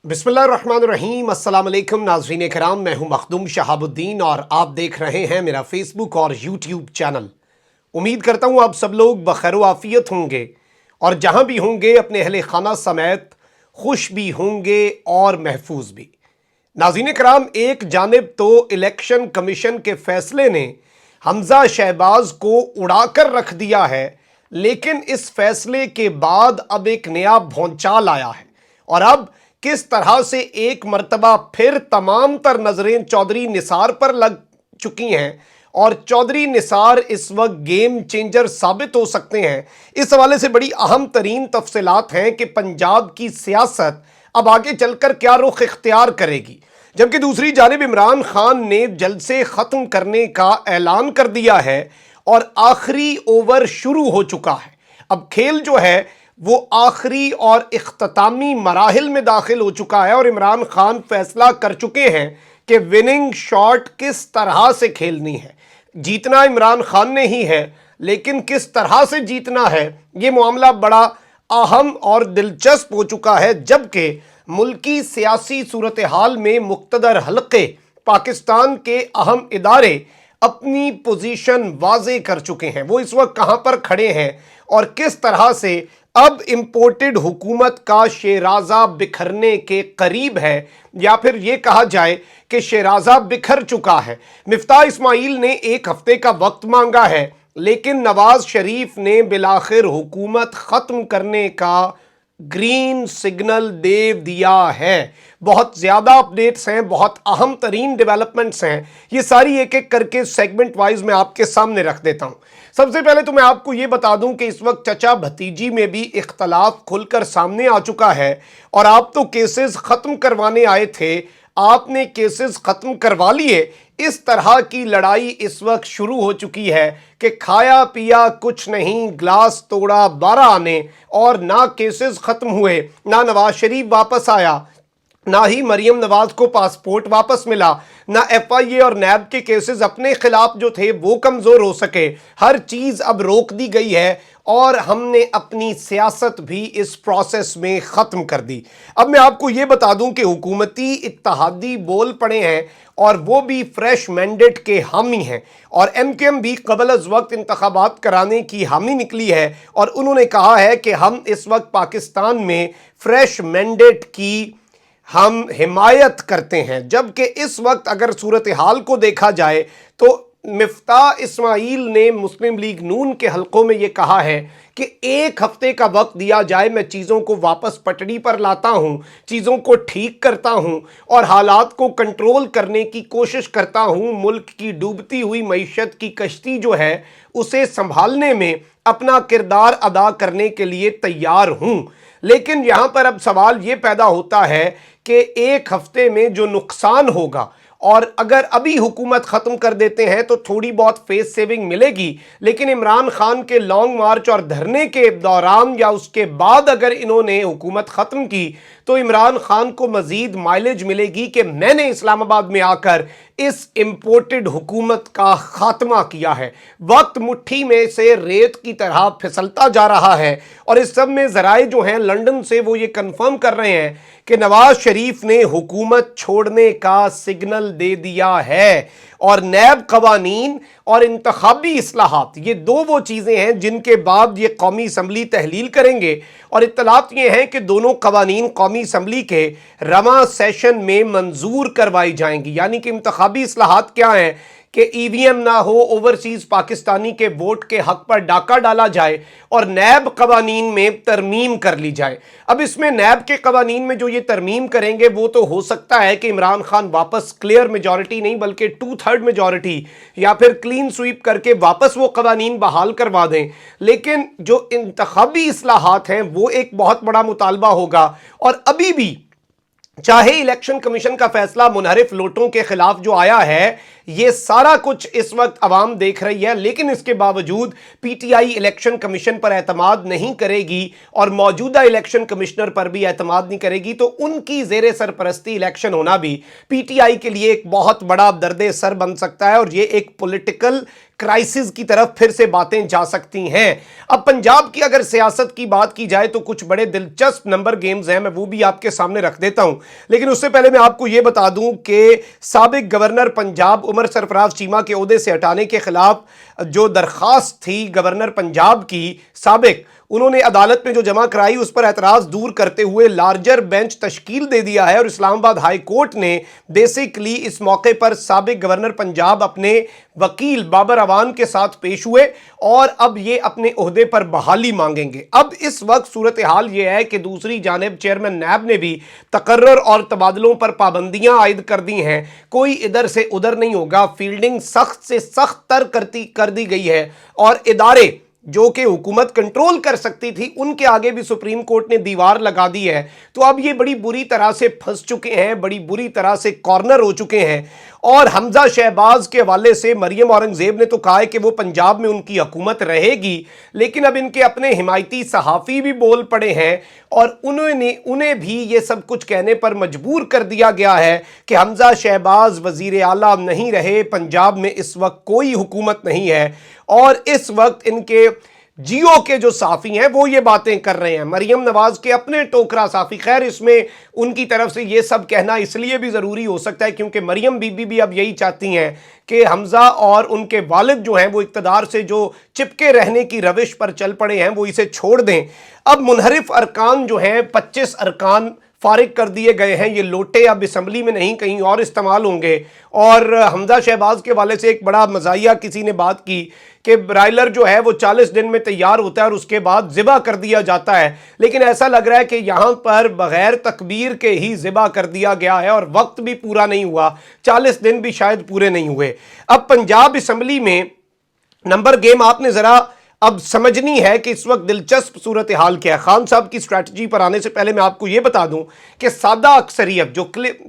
बिस्मिल्लाहिर्रहमानिर्रहीम। अस्सलाम वालेकुम नाज़रीन कराम, मैं हूं मखदूम शहाबुद्दीन और आप देख रहे हैं मेरा फेसबुक और यूट्यूब चैनल। उम्मीद करता हूं आप सब लोग बखैर आफियत होंगे और जहां भी होंगे अपने अहले खाना समेत खुश भी होंगे और महफूज भी। नाज़रीन कराम, एक जानिब तो इलेक्शन कमीशन के फैसले ने हमजा शहबाज को उड़ाकर रख दिया है, लेकिन इस फैसले के बाद अब एक नया भौंचाल आया है और अब किस तरह से एक मर्तबा फिर तमाम तर नजरें चौधरी निसार पर लग चुकी हैं और चौधरी निसार इस वक्त गेम चेंजर साबित हो सकते हैं। इस हवाले से बड़ी अहम तरीन तफसीलात हैं कि पंजाब की सियासत अब आगे चलकर क्या रुख इख्तियार करेगी। जबकि दूसरी जानिब इमरान खान ने जलसे ख़त्म करने का ऐलान कर दिया है और आखिरी ओवर शुरू हो चुका है। अब खेल जो है वो आखिरी और इख्तितामी मराहिल में दाखिल हो चुका है और इमरान खान फैसला कर चुके हैं कि विनिंग शॉट किस तरह से खेलनी है। जीतना इमरान खान ने ही है, लेकिन किस तरह से जीतना है ये मामला बड़ा अहम और दिलचस्प हो चुका है। जबकि मुल्की सियासी सूरत हाल में मुक्तदर हल्के पाकिस्तान के अहम इदारे अपनी पोजीशन वाजे कर चुके हैं। वो इस वक्त कहां पर खड़े हैं और किस तरह से अब इंपोर्टेड हुकूमत का शेराजा बिखरने के करीब है, या फिर ये कहा जाए कि शेराजा बिखर चुका है। मिफ्ताह इस्माइल ने एक हफ्ते का वक्त मांगा है, लेकिन नवाज शरीफ ने बिलाखिर हुकूमत खत्म करने का ग्रीन सिग्नल दे दिया है। बहुत ज़्यादा अपडेट्स हैं, बहुत अहम तरीन डेवलपमेंट्स हैं। ये सारी एक एक करके सेगमेंट वाइज मैं आपके सामने रख देता हूं। सबसे पहले तो मैं आपको ये बता दूं कि इस वक्त चचा भतीजी में भी इख्तलाफ खुलकर सामने आ चुका है और आप तो केसेस ख़त्म करवाने आए थे, आपने केसेस ख़त्म करवा लिए। इस तरह की लड़ाई इस वक्त शुरू हो चुकी है कि खाया पिया कुछ नहीं, ग्लास तोड़ा 12 आने, और ना केसेस ख़त्म हुए, ना नवाज शरीफ वापस आया, ना ही मरियम नवाज को पासपोर्ट वापस मिला, ना एफआईए और नैब के केसेस अपने खिलाफ जो थे वो कमज़ोर हो सके। हर चीज़ अब रोक दी गई है और हमने अपनी सियासत भी इस प्रोसेस में ख़त्म कर दी। अब मैं आपको ये बता दूं कि हुकूमती इत्तेहादी बोल पड़े हैं और वो भी फ्रेश मैंडेट के हामी हैं, और एमकेएम भी क़बल अज़ वक्त इंतखाबात कराने की हामी निकली है और उन्होंने कहा है कि हम इस वक्त पाकिस्तान में फ्रेश मैंडेट की हम हिमायत करते हैं। जबकि इस वक्त अगर सूरत हाल को देखा जाए तो मिफ्ताह इस्माइल ने मुस्लिम लीग नून के हलकों में ये कहा है कि एक हफ्ते का वक्त दिया जाए, मैं चीज़ों को वापस पटड़ी पर लाता हूँ, चीज़ों को ठीक करता हूँ और हालात को कंट्रोल करने की कोशिश करता हूँ। मुल्क की डूबती हुई मईशत की कश्ती जो है उसे संभालने में अपना किरदार अदा करने के लिए तैयार हूँ। लेकिन यहाँ पर अब सवाल ये पैदा होता है कि एक हफ्ते में जो नुकसान होगा, और अगर अभी हुकूमत ख़त्म कर देते हैं तो थोड़ी बहुत फेस सेविंग मिलेगी, लेकिन इमरान खान के लॉन्ग मार्च और धरने के दौरान या उसके बाद अगर इन्होंने हुकूमत ख़त्म की तो इमरान खान को मज़ीद माइलेज मिलेगी कि मैंने इस्लामाबाद में आकर इस इम्पोर्टेड हुकूमत का खात्मा किया है। वक्त मुट्ठी में से रेत की तरह फिसलता जा रहा है और इस सब में ज़राए जो हैं लंदन से वो ये कन्फर्म कर रहे हैं कि नवाज शरीफ ने हुकूमत छोड़ने का सिग्नल दे दिया है और नैब कवानीन और इंतखाबी इस्लाहात, ये दो वो चीज़ें हैं जिनके बाद ये कौमी असम्बली तहलील करेंगे। और इत्तलात ये हैं कि दोनों कवानीन कौमी असम्बली के रमा सेशन में मंजूर करवाई जाएंगी। यानी कि इंतखाबी इस्लाहात क्या हैं कि ईवीएम ना हो, ओवरसीज़ पाकिस्तानी के वोट के हक पर डाका डाला जाए और नैब कवानीन में तरमीम कर ली जाए। अब इसमें नैब के कवानीन में जो ये तरमीम करेंगे वो तो हो सकता है कि इमरान खान वापस क्लियर मेजॉरिटी नहीं बल्कि 2/3 मेजॉरिटी या फिर क्लीन स्वीप करके वापस वो कवानीन बहाल करवा दें। लेकिन जो इंतखाबी इस्लाहात हैं वो एक बहुत बड़ा मुतालबा होगा और अभी भी चाहे इलेक्शन कमीशन का फैसला मुनहरिफ लोटों के खिलाफ जो आया है, ये सारा कुछ इस वक्त अवाम देख रही है, लेकिन इसके बावजूद पीटीआई इलेक्शन कमीशन पर एतमाद नहीं करेगी और मौजूदा इलेक्शन कमिश्नर पर भी एतमाद नहीं करेगी, तो उनकी ज़ेरे सरपरस्ती इलेक्शन होना भी पीटीआई के लिए एक बहुत बड़ा दर्द सर बन सकता है और ये एक पॉलिटिकल क्राइसिस की तरफ फिर से बातें जा सकती हैं। अब पंजाब की अगर सियासत की बात की जाए तो कुछ बड़े दिलचस्प नंबर गेम्स हैं, मैं वो भी आपके सामने रख देता हूं। लेकिन उससे पहले मैं आपको यह बता दूं कि साबिक गवर्नर पंजाब उमर सरफराज चीमा के ओहदे से हटाने के खिलाफ जो दरखास्त थी गवर्नर पंजाब की साबिक, उन्होंने अदालत में जो जमा कराई उस पर एतराज दूर करते हुए लार्जर बेंच तश्कील दे दिया है। और इस्लामाबाद हाई कोर्ट ने बेसिकली इस मौके पर साबिक गवर्नर पंजाब अपने वकील बाबर अवान के साथ पेश हुए और अब ये अपने ओहदे पर बहाली मांगेंगे। अब इस वक्त सूरत हाल ये है कि दूसरी जानिब चेयरमैन नैब ने भी तकर्रर और तबादलों पर पाबंदियां आयद कर दी हैं। कोई इधर से उधर नहीं होगा, फील्डिंग सख्त से सख्त तर कर दी गई है और इदारे जो कि हुकूमत कंट्रोल कर सकती थी उनके आगे भी सुप्रीम कोर्ट ने दीवार लगा दी है। तो अब ये बड़ी बुरी तरह से फंस चुके हैं, बड़ी बुरी तरह से कॉर्नर हो चुके हैं। और हमजा शहबाज के हवाले से मरियम औरंगजेब ने तो कहा है कि वो पंजाब में उनकी हुकूमत रहेगी, लेकिन अब इनके अपने हिमायती सहाफ़ी भी बोल पड़े हैं और उन्हें भी ये सब कुछ कहने पर मजबूर कर दिया गया है कि हमजा शहबाज वजीर आला नहीं रहे, पंजाब में इस वक्त कोई हुकूमत नहीं है। और इस वक्त इनके जियो के जो साफी हैं वो ये बातें कर रहे हैं, मरियम नवाज के अपने टोकरा साफी। खैर इसमें उनकी तरफ से ये सब कहना इसलिए भी ज़रूरी हो सकता है क्योंकि मरियम बीबी भी अब यही चाहती हैं कि हमजा और उनके वालिद जो हैं वो इक़्तिदार से जो चिपके रहने की रविश पर चल पड़े हैं वो इसे छोड़ दें। अब मुनहरिफ अरकान जो हैं 25 अरकान फारिग कर दिए गए हैं। ये लोटे अब असम्बली में नहीं कहीं और इस्तेमाल होंगे। और हमजा शहबाज के वाले से एक बड़ा मज़ाहिया किसी ने बात की कि ब्रायलर जो है वो 40 दिन में तैयार होता है और उसके बाद ज़िबा कर दिया जाता है, लेकिन ऐसा लग रहा है कि यहाँ पर बग़ैर तकबीर के ही ज़िबा कर दिया गया है और वक्त भी पूरा नहीं हुआ, 40 दिन भी शायद पूरे नहीं हुए। अब पंजाब असम्बली में नंबर गेम आपने ज़रा अब समझनी है कि इस वक्त दिलचस्प सूरत हाल क्या है। खान साहब की स्ट्रैटेजी पर आने से पहले मैं आपको यह बता दूं कि सादा अक्सरियत जो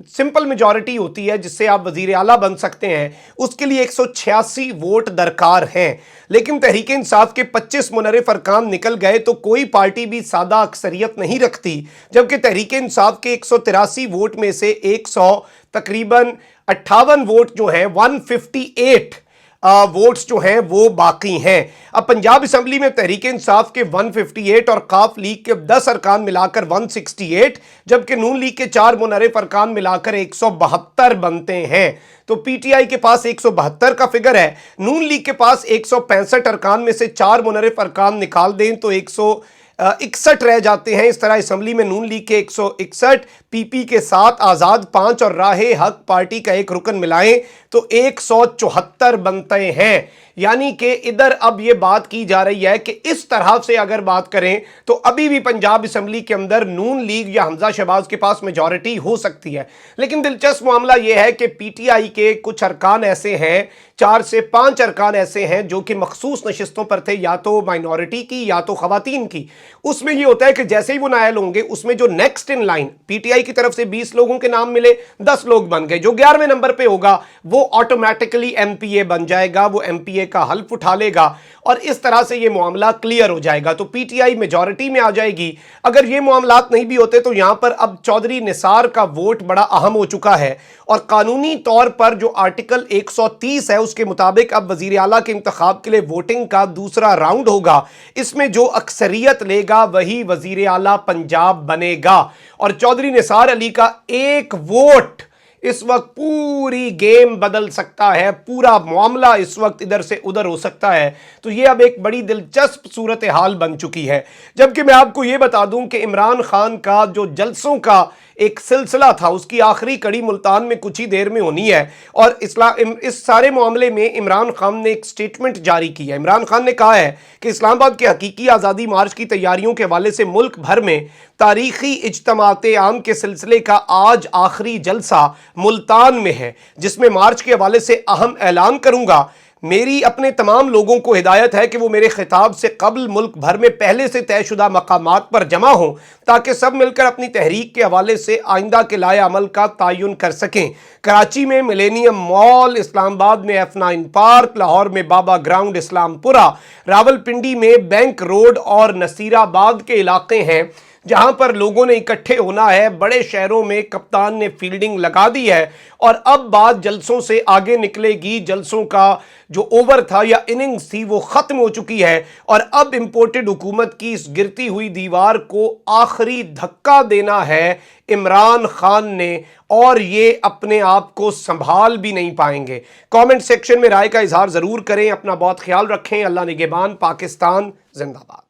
सिंपल मेजॉरिटी होती है जिससे आप वजीर आला बन सकते हैं, उसके लिए 186 वोट दरकार हैं। लेकिन तहरीक इंसाफ के 25 मुनरिफ अरकान निकल गए तो कोई पार्टी भी सादा अक्सरियत नहीं रखती, जबकि तहरीक इंसाफ के 183 वोट में से 100 तकरीबन 58 वोट जो हैं 158 वोट्स जो हैं वो बाकी हैं। अब पंजाब असम्बली में तहरीक इंसाफ के 158 और काफ लीग के 10 अरकान मिलाकर 168, जबकि नून लीग के 4 मुनरिफ अरकान मिलाकर 172 बनते हैं। तो पीटीआई के पास 172 का फिगर है, नून लीग के पास 165 अरकान में से 4 मुनरिफ अरकान निकाल दें तो 161 रह जाते हैं। इस तरह असम्बली में नून लीग के 161, पीपी के 7, आज़ाद 5 और राहे हक पार्टी का 1 रुकन मिलाएं तो 174 बनते हैं। यानी कि इधर अब ये बात की जा रही है कि इस तरह से अगर बात करें तो अभी भी पंजाब असम्बली के अंदर नून लीग या हमजा शहबाज के पास मेजॉरिटी हो सकती है। लेकिन दिलचस्प मामला यह है कि पीटीआई के कुछ अरकान ऐसे हैं, 4 से 5 अरकान ऐसे हैं जो कि मखसूस नशिस्तों पर थे, या तो माइनॉरिटी की या तो खवातीन की। उसमें यह होता है कि जैसे ही वो नायल होंगे उसमें जो नेक्स्ट इन लाइन पीटीआई की तरफ से 20 लोगों के नाम मिले, 10 लोग बन गए, जो 11वें नंबर पे होगा वो ऑटोमेटिकली एमपीए बन जाएगा, वो एमपीए का हल्फ उठा लेगा और इस तरह से ये मामला क्लियर हो जाएगा। तो पीटीआई मेजॉरिटी में आ जाएगी। अगर ये मामलात नहीं भी होते तो यहां पर अब चौधरी निसार का वोट बड़ा अहम हो चुका है और कानूनी तौर पर जो आर्टिकल 130 है उसके मुताबिक अब वजीर आला के इंतखाब के लिए वोटिंग का दूसरा राउंड होगा। इसमें जो अक्सरियत लेगा वही वजीर आला पंजाब बनेगा और चौधरी निसार अली का 1 वोट इस वक्त पूरी गेम बदल सकता है, पूरा मामला इस वक्त इधर से उधर हो सकता है। तो ये अब एक बड़ी दिलचस्प सूरत हाल बन चुकी है। जबकि मैं आपको ये बता दूं कि इमरान खान का जो जलसों का एक सिलसिला था उसकी आखिरी कड़ी मुल्तान में कुछ ही देर में होनी है और इस सारे मामले में इमरान खान ने एक स्टेटमेंट जारी की है। इमरान खान ने कहा है कि इस्लामाबाद के हकीकी आज़ादी मार्च की तैयारियों के हवाले से मुल्क भर में तारीखी इज्तिमात आम के सिलसिले का आज आखिरी जलसा मुल्तान में है, जिसमें मार्च के हवाले से अहम ऐलान करूंगा। मेरी अपने तमाम लोगों को हिदायत है कि वो मेरे खिताब से कबल मुल्क भर में पहले से तयशुदा मकामात पर जमा हों ताकि सब मिलकर अपनी तहरीक के हवाले से आइंदा के लाए अमल का तयन कर सकें। कराची में मिलेनियम मॉल, इस्लामाबाद में F9 पार्क, लाहौर में बाबा ग्राउंड इस्लामपुरा, रावलपिंडी में बैंक रोड और नसीराबाद के इलाके हैं जहां पर लोगों ने इकट्ठे होना है। बड़े शहरों में कप्तान ने फील्डिंग लगा दी है और अब बात जलसों से आगे निकलेगी। जलसों का जो ओवर था या इनिंग्स थी वो खत्म हो चुकी है और अब इंपोर्टेड हुकूमत की इस गिरती हुई दीवार को आखिरी धक्का देना है इमरान खान ने और ये अपने आप को संभाल भी नहीं पाएंगे। कमेंट सेक्शन में राय का इजहार जरूर करें। अपना बहुत ख्याल रखें। अल्लाह निगहबान। पाकिस्तान जिंदाबाद।